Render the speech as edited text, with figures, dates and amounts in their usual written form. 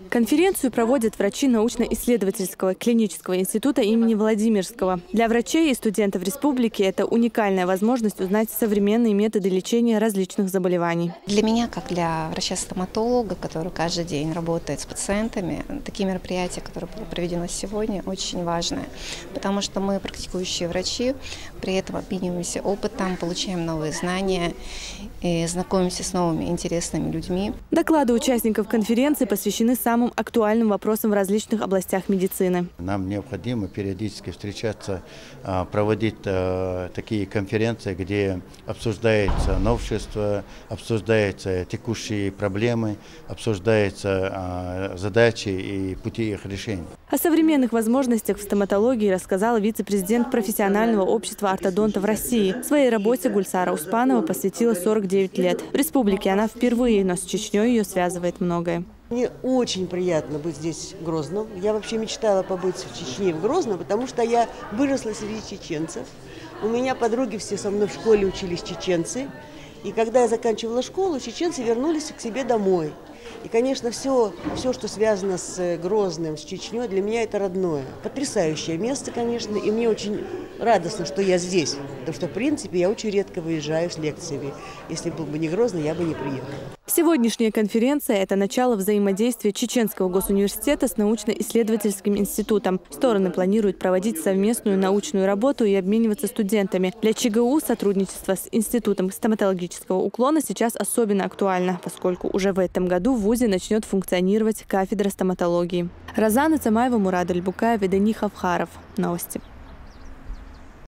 Конференцию проводят врачи научно-исследовательского клинического института имени Владимирского. Для врачей и студентов республики это уникальная возможность узнать современные методы лечения различных заболеваний. Для меня, как для врача-стоматолога, который каждый день работает с пациентами, такие мероприятия, которые было проведено сегодня, очень важны, потому что мы, практикующие врачи, при этом обмениваемся опытом, получаем новые знания и знакомимся с новыми интересными людьми. Доклады участников конференции посвящены самым актуальным вопросам в различных областях медицины. Нам необходимо периодически встречаться, проводить такие конференции, где обсуждается новшество, обсуждаются текущие проблемы, обсуждаются задачи и пути их решения. О современных возможностях в стоматологии рассказала вице-президент профессионального общества ортодонтов России. Своей работе Гульсара Успанова посвятила 49 лет. В республике она впервые, но с Чечней ее связывает многое. Мне очень приятно быть здесь, в Грозном. Я вообще мечтала побыть в Чечне, в Грозном, потому что я выросла среди чеченцев. У меня подруги все со мной в школе учились чеченцы. И когда я заканчивала школу, чеченцы вернулись к себе домой. И, конечно, все, что связано с Грозным, с Чечней, для меня это родное. Потрясающее место, конечно, и мне очень радостно, что я здесь. Потому что, в принципе, я очень редко выезжаю с лекциями. Если был бы не Грозный, я бы не приехала. Сегодняшняя конференция – это начало взаимодействия Чеченского госуниверситета с научно-исследовательским институтом. Стороны планируют проводить совместную научную работу и обмениваться студентами. Для ЧГУ сотрудничество с Институтом стоматологического уклона сейчас особенно актуально, поскольку уже в этом году в ВУЗе начнет функционировать кафедра стоматологии. Розана Цамаева, Мурад Альбукаев и Дани Хавхаров. Новости.